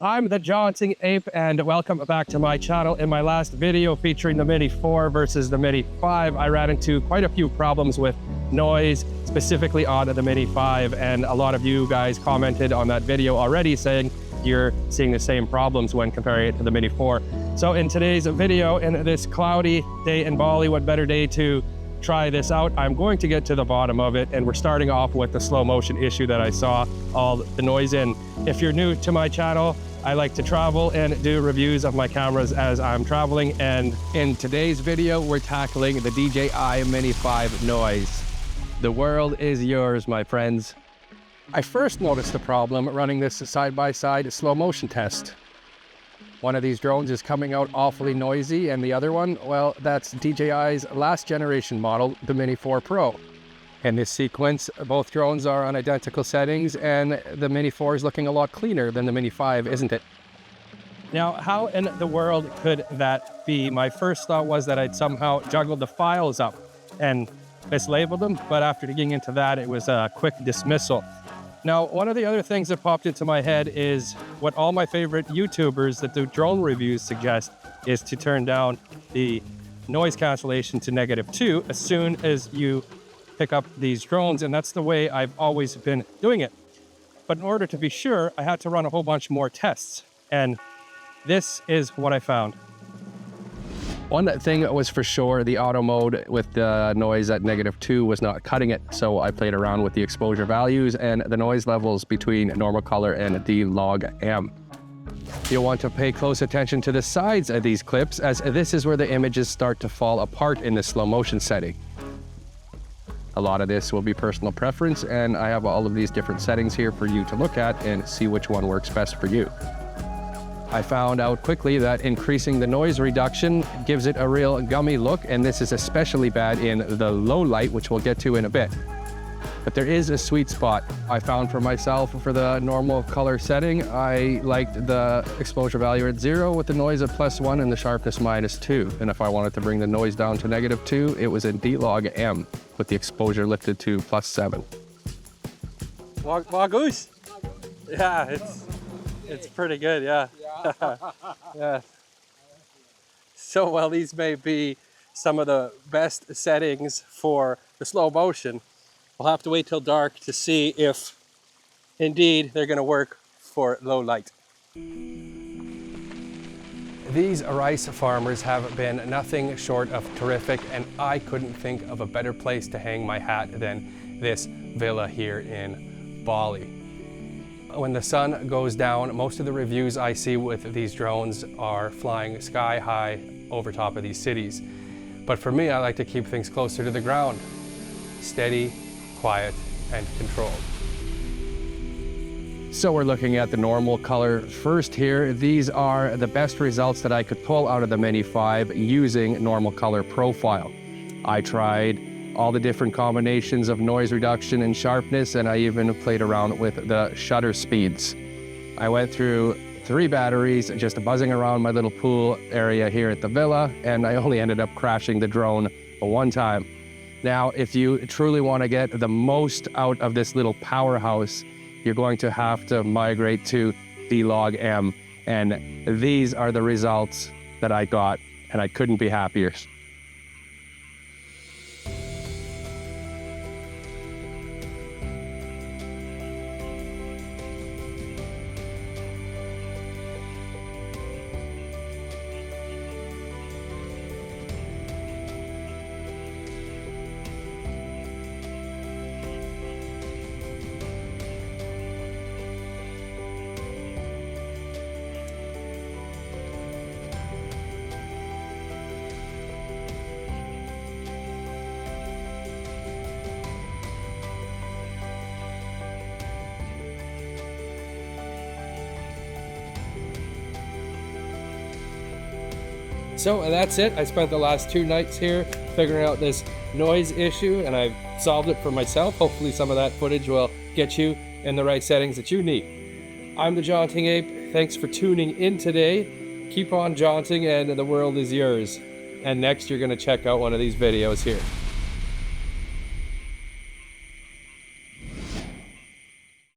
I'm the Jaunting Ape, and welcome back to my channel. In my last video featuring the Mini 4 versus the Mini 5, I ran into quite a few problems with noise, specifically on the Mini 5, and a lot of you guys commented on that video already saying you're seeing the same problems when comparing it to the Mini 4. So in today's video, in this cloudy day in Bali, what better day to try this out? I'm going to get to the bottom of it, and we're starting off with the slow motion issue that I saw all the noise in. If you're new to my channel, I like to travel and do reviews of my cameras as I'm traveling, and in today's video we're tackling the DJI Mini 5 noise. The world is yours, my friends. I first noticed the problem running this side-by-side slow motion test. One of these drones is coming out awfully noisy, and the other one, well, that's DJI's last generation model, the Mini 4 Pro. In this sequence, both drones are on identical settings, and the Mini 4 is looking a lot cleaner than the Mini 5, isn't it? Now, how in the world could that be? My first thought was that I'd somehow juggled the files up and mislabeled them, but after digging into that, it was a quick dismissal. Now, one of the other things that popped into my head is what all my favorite YouTubers that do drone reviews suggest is to turn down the noise cancellation to -2 as soon as you pick up these drones, and that's the way I've always been doing it. But in order to be sure, I had to run a whole bunch more tests, and this is what I found. One thing was for sure, the auto mode with the noise at -2 was not cutting it, so I played around with the exposure values and the noise levels between normal color and D-Log M. You'll want to pay close attention to the sides of these clips, as this is where the images start to fall apart in the slow motion setting. A lot of this will be personal preference, and I have all of these different settings here for you to look at and see which one works best for you. I found out quickly that increasing the noise reduction gives it a real gummy look, and this is especially bad in the low light, which we'll get to in a bit. But there is a sweet spot I found for myself. For the normal color setting, I liked the exposure value at 0 with the noise at +1 and the sharpness -2. And if I wanted to bring the noise down to -2, it was in D-Log M with the exposure lifted to +7. Wagoose? Yeah, it's pretty good, yeah. Yeah. So while these may be some of the best settings for the slow motion, we'll have to wait till dark to see if indeed they're going to work for low light. These rice farmers have been nothing short of terrific, and I couldn't think of a better place to hang my hat than this villa here in Bali. When the sun goes down, most of the reviews I see with these drones are flying sky high over top of these cities. But for me, I like to keep things closer to the ground. Steady, quiet, and controlled. So we're looking at the normal color first here. These are the best results that I could pull out of the Mini 5 using normal color profile. I tried all the different combinations of noise reduction and sharpness, and I even played around with the shutter speeds. I went through 3 batteries just buzzing around my little pool area here at the villa, and I only ended up crashing the drone one time. Now, if you truly want to get the most out of this little powerhouse, you're going to have to migrate to D-Log M, and these are the results that I got, and I couldn't be happier. So that's it. I spent the last 2 nights here figuring out this noise issue, and I've solved it for myself. Hopefully some of that footage will get you in the right settings that you need. I'm the Jaunting Ape. Thanks for tuning in today. Keep on jaunting, and the world is yours. And next you're going to check out one of these videos here.